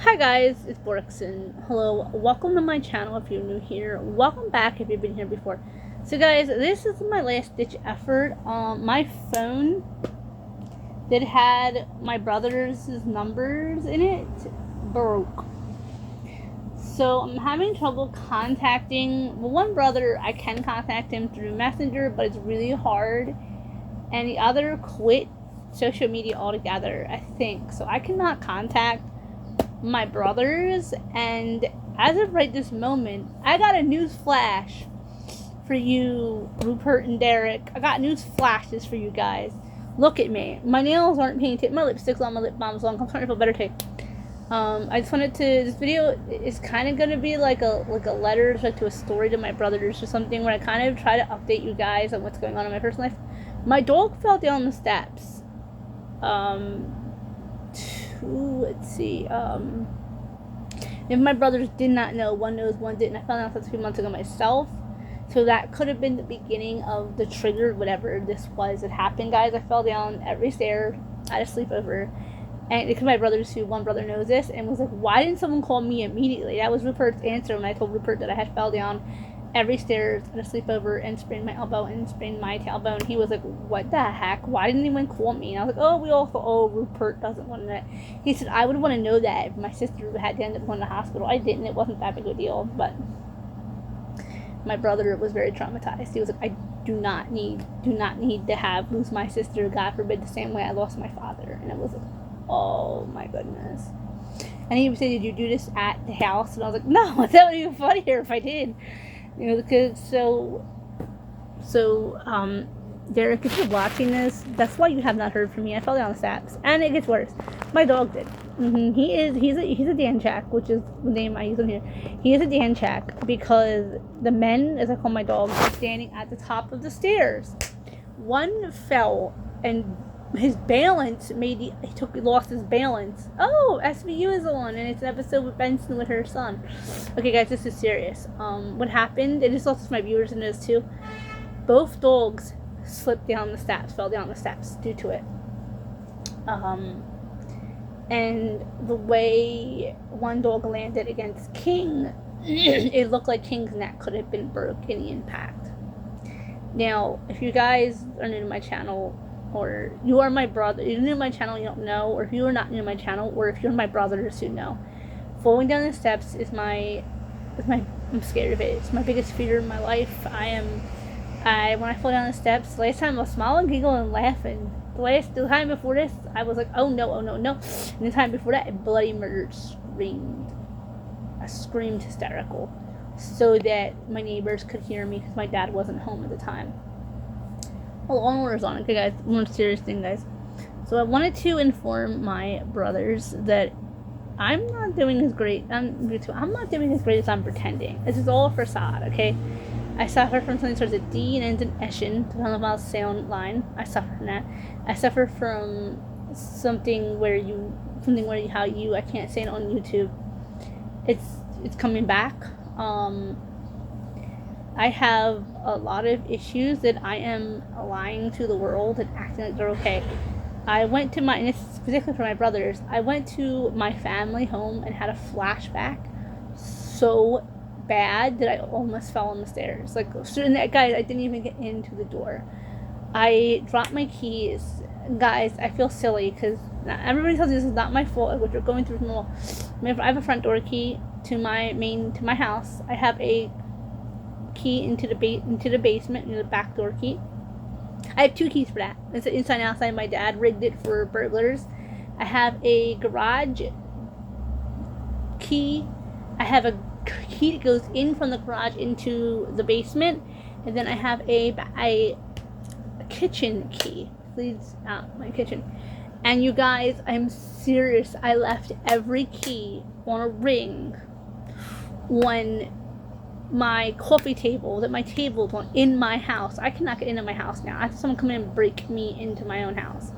Hi guys, it's Borkson. Hello, welcome to my channel if you're new here. Welcome back if you've been here before. So guys, this is my last ditch effort. My phone that had my brother's numbers in it broke. So I'm having trouble contacting one brother. I can contact him through Messenger, but it's really hard. And the other quit social media altogether, I think. So I cannot contact my brothers, and as of right this moment, I got a news flash for you, Rupert and Derek. I got news flashes for you guys. Look at me. My nails aren't painted. My lipstick's on. My lip balm's on. I'm starting to feel better today. I just wanted to. This video is kind of gonna be like a letter, like to a story to my brothers or something, where I kind of try to update you guys on what's going on in my personal life. My dog fell down the steps. Let's see. If my brothers did not know, one knows, one didn't. I found out a few months ago myself, so that could have been the beginning of the trigger, whatever this was. It happened, guys. I fell down every stair. I had a sleepover, and because my brothers, one brother knows this, and was like, "Why didn't someone call me immediately?" That was Rupert's answer when I told Rupert that I had fell down every stairs at a sleepover and sprained my elbow and sprained my tailbone. He was like, "What the heck? Why didn't anyone call me?" And I was like, "Oh, we all thought, oh, Rupert doesn't want to know." He said, "I would want to know that if my sister had to end up going to the hospital." I didn't. It wasn't that big of a deal. But my brother was very traumatized. He was like, "I do not need to lose my sister, God forbid, the same way I lost my father." And it was like, oh my goodness. And he would say, "Did you do this at the house?" And I was like, "No, that would be even funnier if I did." You know, because Derek, if you're watching this, that's why you have not heard from me. I fell down the steps, and it gets worse. My dog did. He's a Danchak, which is the name I use on here. He is a Danchak because the men, as I call my dog, are standing at the top of the stairs. One fell, and his balance lost his balance. Oh, SVU is on, and it's an episode with Benson with her son. Okay, guys, this is serious. What happened? It just lost my viewers in this too. Both dogs fell down the steps due to it. And the way one dog landed against King, it looked like King's neck could have been broke in the impact. Now, if you guys are new to my channel, or you are my brother, you're new to my channel, you don't know, or if you are not new to my channel, or if you're my brothers who know, falling down the steps is I'm scared of it. It's my biggest fear in my life. When I fall down the steps, the last time I was smiling, giggling, and laughing. The time before this, I was like, oh no. And the time before that, I bloody murdered screamed. I screamed hysterical so that my neighbors could hear me because my dad wasn't home at the time. Well, onwards on. Okay, guys, one serious thing, guys. So I wanted to inform my brothers that I'm not doing as great. I'm not doing as great as I'm pretending. This is all a facade, okay? I suffer from something that starts with D and ends in Eshin, depending on the sound line. I suffer from that. I suffer from something where I can't say it on YouTube. It's coming back. I have a lot of issues that I am lying to the world and acting like they're okay. And this is particularly for my brothers, I went to my family home and had a flashback so bad that I almost fell on the stairs. Like, guys, I didn't even get into the door. I dropped my keys. Guys, I feel silly because everybody tells me this is not my fault, which we're going through normal. I have a front door key to my house. I have a key into the basement, and the back door key. I have two keys for that. It's inside and outside. My dad rigged it for burglars. I have a garage key. I have a key that goes in from the garage into the basement, and then I have a kitchen key that leads out my kitchen. And you guys, I'm serious. I left every key on a ring on my coffee table that my table's on in my house. I cannot get into my house now. I have someone come in and break me into my own house.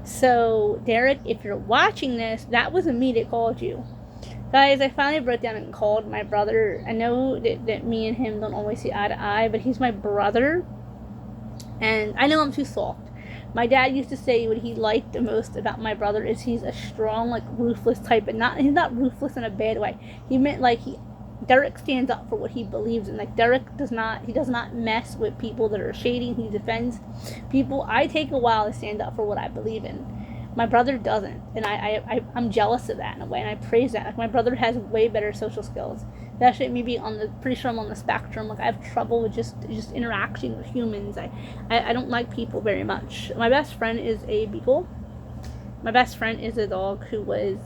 So, Derek, if you're watching this, that wasn't me that called you. Guys, I finally broke down and called my brother. I know that me and him don't always see eye to eye, but he's my brother. And I know I'm too soft. My dad used to say what he liked the most about my brother is he's a strong, like, ruthless type, but he's not ruthless in a bad way. He meant, like, Derek stands up for what he believes in. Like, Derek does not mess with people that are shady. He defends people. I take a while to stand up for what I believe in. My brother doesn't, and I'm jealous of that in a way, and I praise that. Like, my brother has way better social skills. That shit me be pretty sure I'm on the spectrum. Like, I have trouble with just interacting with humans. I don't like people very much. My best friend is a beagle. My best friend is a dog who was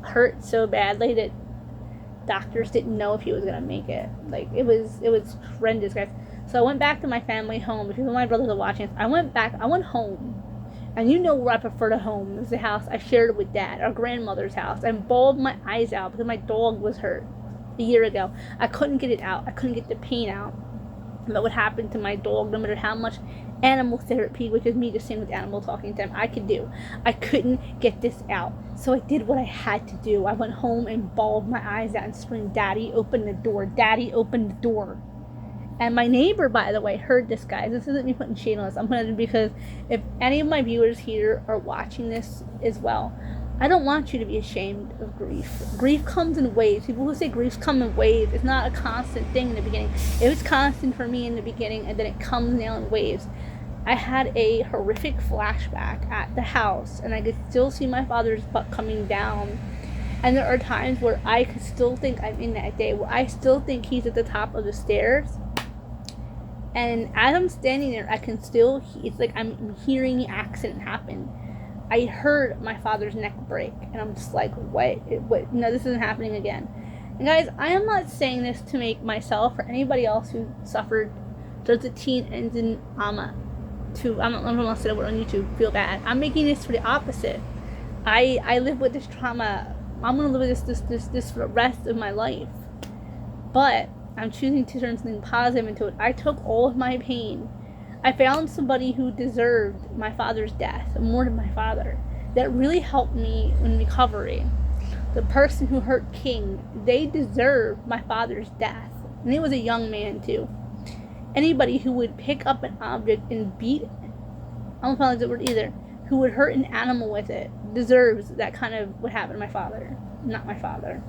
hurt so badly that doctors didn't know if he was gonna make it. Like, it was horrendous, guys. So I went back to my family home because my brothers are watching this. I went home. And you know where I prefer to home. It was the house I shared with Dad, our grandmother's house. I bawled my eyes out because my dog was hurt a year ago. I couldn't get it out. I couldn't get the pain out. But what happened to my dog, no matter how much animal therapy, which is me just sitting with animal talking to him, I could do, I couldn't get this out. So I did what I had to do. I went home and bawled my eyes out and screamed, "Daddy, open the door. Daddy, open the door." And my neighbor, by the way, heard this, guys. This isn't me putting shade on this. I'm going to, because if any of my viewers here are watching this as well, I don't want you to be ashamed of grief. Grief comes in waves. People who say griefs come in waves, it's not a constant thing in the beginning. It was constant for me in the beginning, and then it comes now in waves. I had a horrific flashback at the house, and I could still see my father's butt coming down. And there are times where I could still think I'm in that day, where I still think he's at the top of the stairs. And as I'm standing there, I can still, it's like I'm hearing the accident happen. I heard my father's neck break, and I'm just like, what? No, this isn't happening again. And guys, I am not saying this to make myself or anybody else who suffered towards a teen ends in I'm not going to say that word on YouTube, feel bad. I'm making this for the opposite. I live with this trauma. I'm going to live with this for the rest of my life. But I'm choosing to turn something positive into it. I took all of my pain. I found somebody who deserved my father's death more than my father. That really helped me in recovery. The person who hurt King, they deserved my father's death. And he was a young man too. Anybody who would pick up an object and beat, I don't know if that's the word either, who would hurt an animal with it, deserves that kind of what happened to my father, not my father.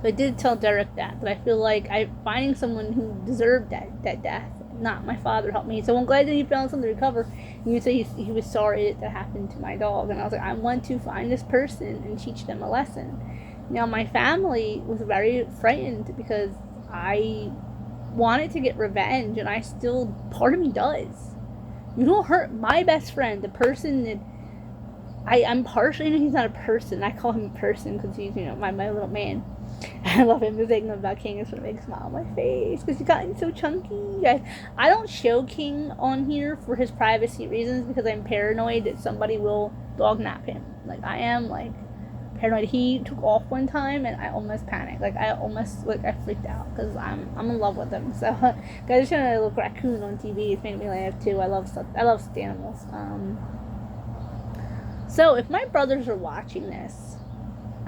So I did tell Derek that I feel like finding someone who deserved that death, not my father, helped me. So I'm glad that he found something to recover. And you say he was sorry that happened to my dog. And I was like, I want to find this person and teach them a lesson. Now, my family was very frightened because I wanted to get revenge, and I still, part of me does. You don't hurt my best friend, the person that I'm partially, he's not a person. I call him a person because he's, my little man. I love him. The thing about King is what makes a smile on my face because he's gotten so chunky. I don't show King on here for his privacy reasons because I'm paranoid that somebody will dog nap him. Like, I am, paranoid. He took off one time and I almost panicked. I freaked out because I'm in love with him. So, guys, showing a little raccoon on TV. It's making me laugh too. I love stuffed animals. So if my brothers are watching this,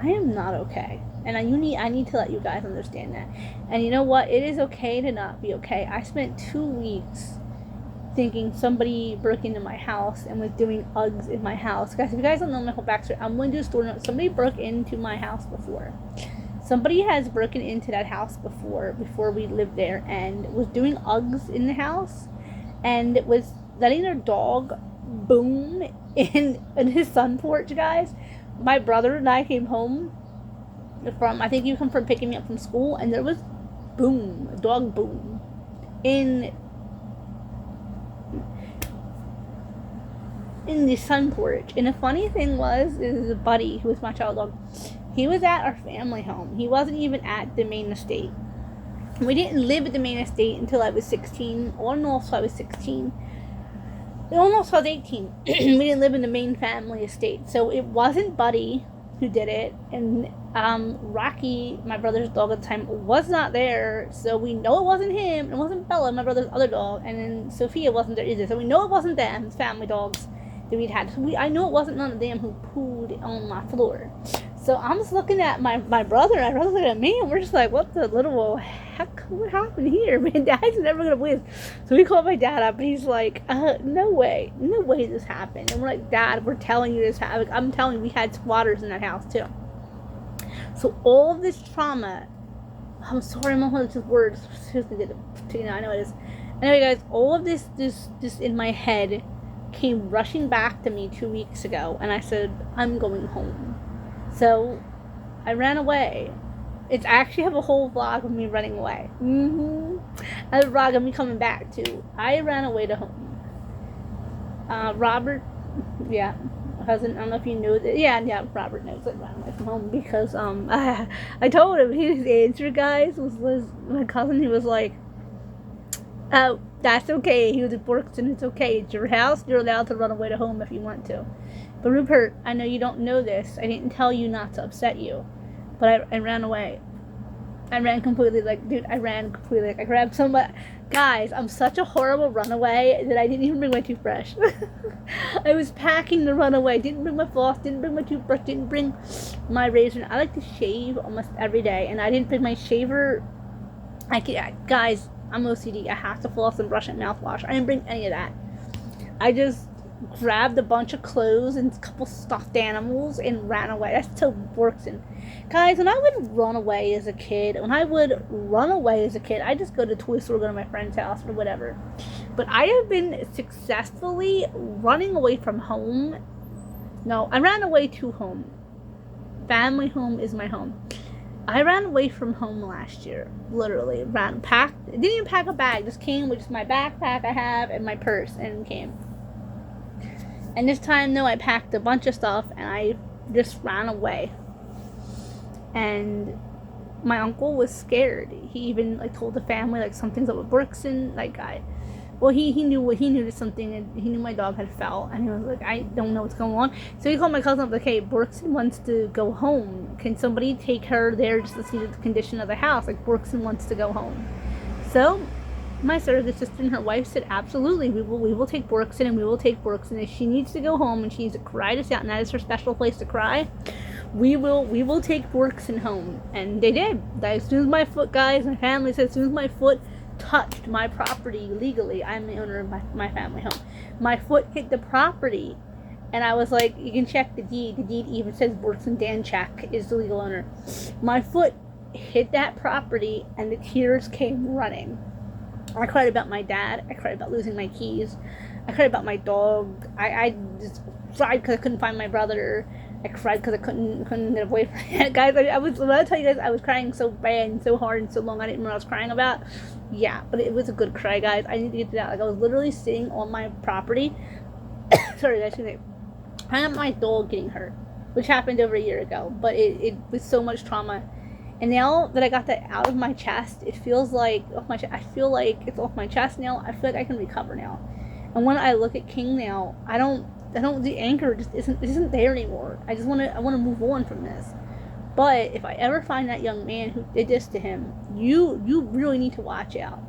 I am not okay. And I need to let you guys understand that. And you know what? It is okay to not be okay. I spent 2 weeks thinking somebody broke into my house and was doing Uggs in my house. Guys, if you guys don't know my whole backstory, I'm going to do a story. Somebody broke into my house before. Somebody has broken into that house before we lived there, and was doing Uggs in the house, and it was letting their dog boom in his sun porch, guys. My brother and I came home from, I think you come from picking me up from school, and there was boom, a dog boom in the sun porch. And the funny thing is Buddy, who was my child dog, he was at our family home. He wasn't even at the main estate. We didn't live at the main estate until I was 16, or no, so I was 16. Almost I was 18. We didn't live in the main family estate. So it wasn't Buddy who did it. And Rocky, my brother's dog at the time, was not there. So we know it wasn't him. It wasn't Bella, my brother's other dog. And then Sophia wasn't there either. So we know it wasn't them, his family dogs that we'd had. So I know it wasn't none of them who pooed on my floor. So I'm just looking at my brother, and my brother's looking at me, and we're just like, what the little heck, what happened here? Man, Dad's never gonna believe this. So we call my dad up, and he's like, no way this happened. And we're like, Dad, we're telling you this happened. I'm telling you, we had squatters in that house too. So all of this trauma, I'm sorry, I'm not holding just words. Seriously, I know it is. Anyway, guys, all of this in my head came rushing back to me 2 weeks ago, and I said, I'm going home. So I ran away. I actually have a whole vlog of me running away. I have a vlog of me coming back too. I ran away to home. Robert, yeah, cousin, I don't know if you knew that. Yeah, Robert knows I ran away from home because I told him. His answer, guys, was my cousin. He was like, oh, that's okay. He was at Borkston. It's okay. It's your house. You're allowed to run away to home if you want to. But Rupert, I know you don't know this. I didn't tell you not to upset you. But I ran away. I ran completely, I ran completely. I grabbed somebody. Guys, I'm such a horrible runaway that I didn't even bring my toothbrush. I was packing to run away. Didn't bring my floss, didn't bring my toothbrush, didn't bring my razor. I like to shave almost every day, and I didn't bring my shaver. Guys, I'm OCD. I have to floss and brush and mouthwash. I didn't bring any of that. I just grabbed a bunch of clothes and a couple stuffed animals and ran away. That's still works. And guys, when I would run away as a kid, I just go to the toy store, go to my friend's house or whatever. But I have been successfully running away from home. No, I ran away to home. Family home is my home. I ran away from home last year. Literally didn't even pack a bag, just came with just my backpack I have and my purse and came. And this time, though, I packed a bunch of stuff, and I just ran away. And my uncle was scared. He even, told the family, something's up with Berkson. He knew that something, and he knew my dog had fell. And he was like, I don't know what's going on. So he called my cousin up, hey, Berkson wants to go home. Can somebody take her there just to see the condition of the house? Berkson wants to go home. So my surrogate sister and her wife said, absolutely, we will take Borkson, and we will take Borkson. If she needs to go home and she needs to cry this out, and that is her special place to cry, we will take Borkson home. And they did. As soon as my foot, guys, my family said, as soon as my foot touched my property legally, I'm the owner of my family home. My foot hit the property, and I was like, you can check the deed. The deed even says Borkson Danchak is the legal owner. My foot hit that property, and the tears came running. I cried about my dad. I cried about losing my keys. I cried about my dog. I just cried because I couldn't find my brother. I cried because I couldn't get away from it. Guys, when I tell you guys, I was crying so bad and so hard and so long, I didn't know what I was crying about. Yeah, but it was a good cry, guys. I need to get to that. I was literally sitting on my property. Sorry, that's gonna say. I had my dog getting hurt, which happened over a year ago. But it was so much trauma. And now that I got that out of my chest, it feels like I feel like it's off my chest now. I feel like I can recover now. And when I look at King now, the anger just isn't there anymore. I want to move on from this. But if I ever find that young man who did this to him, you really need to watch out.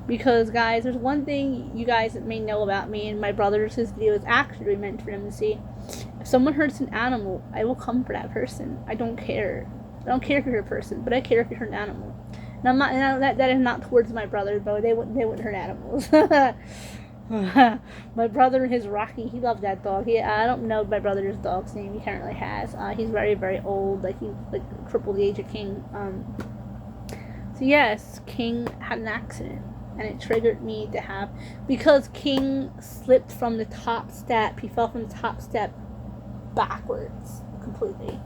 Because guys, there's one thing you guys may know about me and my brothers. His video is actually meant for them to see. If someone hurts an animal, I will come for that person. I don't care. I don't care if you're a person, but I care if you're an animal. And I'm not. And that is not towards my brother, but they wouldn't hurt animals. My brother and his Rocky, he loved that dog. I don't know my brother's dog's name. He currently has. He's very, very old. He's triple the age of King. So yes, King had an accident, and it triggered me to have, because King slipped from the top step. He fell from the top step backwards completely.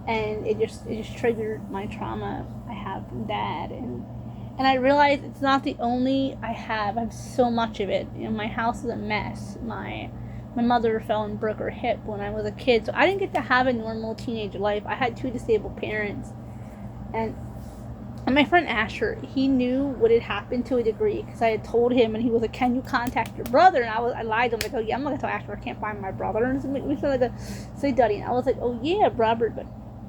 And it just triggered my trauma I have from Dad, and I realized it's not the only I have so much of it. My house is a mess. My mother fell and broke her hip when I was a kid, so I didn't get to have a normal teenage life. I had 2 disabled parents, and my friend Asher, he knew what had happened to a degree, because I had told him, and he was like, "Can you contact your brother?" And I lied to him, like, "Oh yeah, I'm not gonna tell Asher I can't find my brother." And we feel like say Duddy, and I was like, "Oh yeah, Robert, but."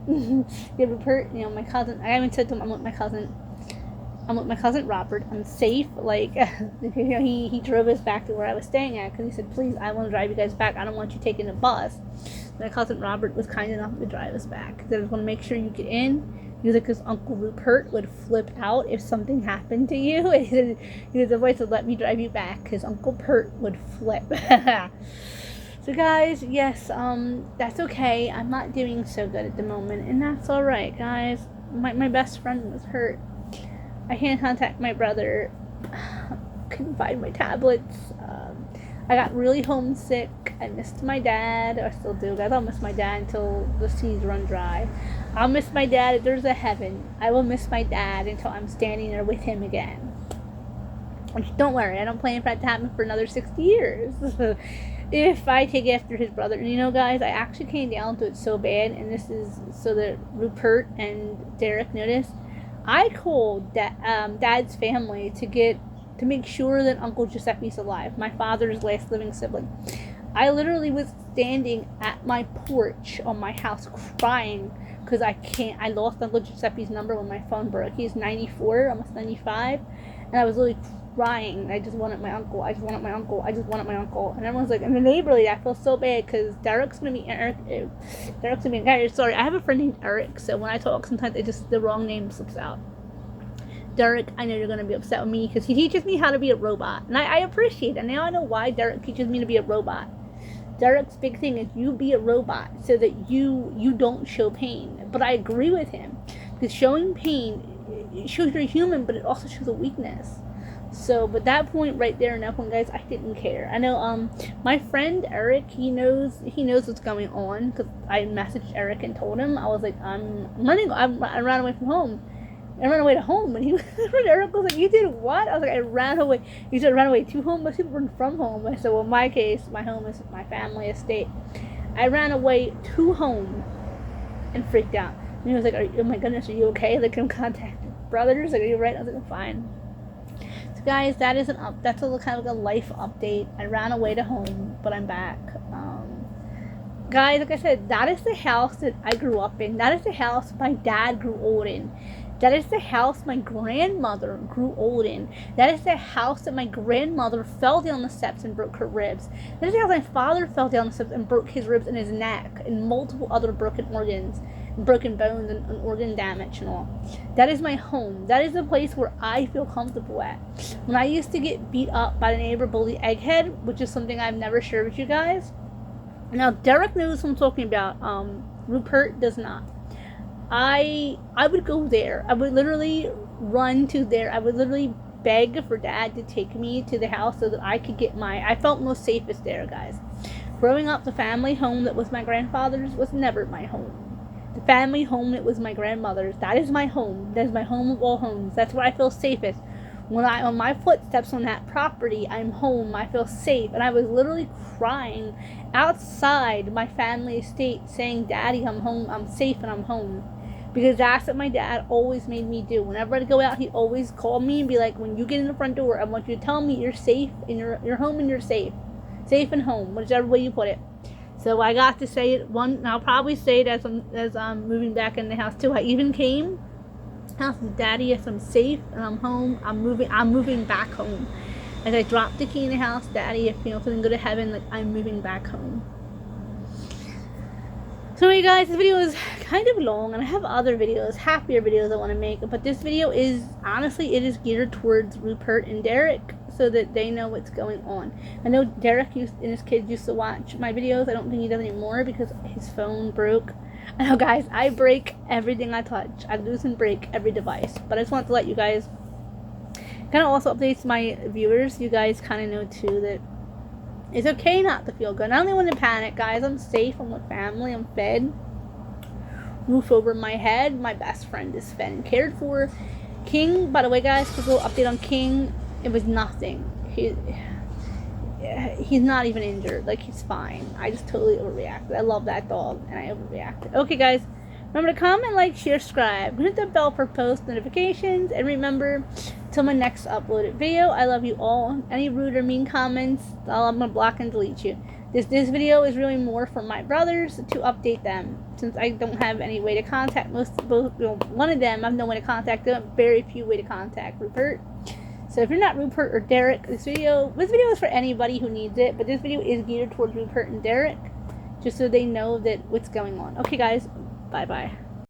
Yeah, Rupert, my cousin. I even said to him, I'm with my cousin Robert. I'm safe. He drove us back to where I was staying at, because he said, "Please, I want to drive you guys back. I don't want you taking the bus." my cousin Robert was kind enough to drive us back. Because I just want to make sure you get in. He was like, because Uncle Rupert would flip out if something happened to you. And he was the voice to let me drive you back, because Uncle Pert would flip. So guys, yes, that's okay. I'm not doing so good at the moment, and that's alright, guys. My best friend was hurt. I can't contact my brother. Couldn't find my tablets. I got really homesick. I missed my dad. I still do, guys. I'll miss my dad until the seas run dry. I'll miss my dad if there's a heaven. I will miss my dad until I'm standing there with him again. Which, don't worry, I don't plan for that to happen for another 60 years. If I take after his brother. And you know, guys, I actually came down to it so bad, and this is so that Rupert and Derek notice. I called Dad's family to make sure that Uncle Giuseppe's alive, my father's last living sibling. I literally was standing at my porch on my house crying because I lost Uncle Giuseppe's number when my phone broke. He's 94, almost 95, and I was literally crying. I just wanted my uncle. I just wanted my uncle. I just wanted my uncle. And everyone's like, and the neighborly, I feel so bad because Derek's gonna be Eric. Derek's gonna be Eric. Sorry, I have a friend named Eric, so when I talk, sometimes the wrong name slips out. Derek, I know you're going to be upset with me because he teaches me how to be a robot. And I appreciate it. And now I know why Derek teaches me to be a robot. Derek's big thing is you be a robot so that you don't show pain. But I agree with him. Because showing pain, it shows you're human, but it also shows a weakness. So, but that point right there and that point, guys, I didn't care. I know my friend Eric, he knows what's going on because I messaged Eric and told him. I was like, I ran away from home. I ran away to home, and Eric was like, you did what? I was like, I ran away. He said, I ran away to home? Most people run from home. I said, well, in my case, my home is my family estate. I ran away to home and freaked out. And he was like, oh my goodness, are you okay? Like, can contact brothers? Like, are you right? I was like, I'm fine. So, guys, that's a kind of like a life update. I ran away to home, but I'm back. Guys, like I said, that is the house that I grew up in. That is the house my dad grew old in. That is the house my grandmother grew old in. That is the house that my grandmother fell down the steps and broke her ribs. That is the house my father fell down the steps and broke his ribs and his neck and multiple other broken organs, and broken bones and organ damage and all. That is my home. That is the place where I feel comfortable at. When I used to get beat up by the neighbor bully Egghead, which is something I've never shared with you guys. Now, Derek knows what I'm talking about. Rupert does not. I would go there. I would literally run to there. I would literally beg for Dad to take me to the house so that I could get I felt most safest there, guys. Growing up, the family home that was my grandfather's was never my home. The family home that was my grandmother's, that is my home. That is my home of all homes. That's where I feel safest. When my footsteps on that property, I'm home. I feel safe. And I was literally crying outside my family estate saying, Daddy, I'm home. I'm safe and I'm home. Because that's what my dad always made me do. Whenever I'd go out, he'd always call me and be like, when you get in the front door, I want you to tell me you're safe and you're home and you're safe. Safe and home, whichever way you put it. So I got to say it and I'll probably say it as I'm moving back in the house too. I even came house with Daddy, yes, I'm safe and I'm home. I'm moving back home. As I dropped the key in the house, Daddy, if you couldn't go to heaven, like, I'm moving back home. So anyway, guys, this video is kind of long, and I have other videos, happier videos I want to make, but this video is, honestly, it is geared towards Rupert and Derek, so that they know what's going on. I know Derek and his kids used to watch my videos. I don't think he does anymore because his phone broke. I know, guys, I break everything I touch. I lose and break every device, but I just want to let you guys, kind of also updates my viewers. You guys kind of know, too, that it's okay not to feel good. I don't even want to panic, guys. I'm safe. I'm with family. I'm fed. Roof over my head. My best friend is fed and cared for. King, by the way, guys, quick little update on King. It was nothing. He's not even injured. Like, he's fine. I just totally overreacted. I love that dog, and I overreacted. Okay, guys. Remember to comment, like, share, subscribe. Hit the bell for post notifications. And remember, till my next uploaded video, I love you all. Any rude or mean comments, I'm going to block and delete you. This video is really more for my brothers to update them. Since I don't have any way to contact one of them, I have no way to contact them. Very few way to contact Rupert. So if you're not Rupert or Derek, this video is for anybody who needs it. But this video is geared towards Rupert and Derek. just so they know that what's going on. Okay, guys, bye-bye.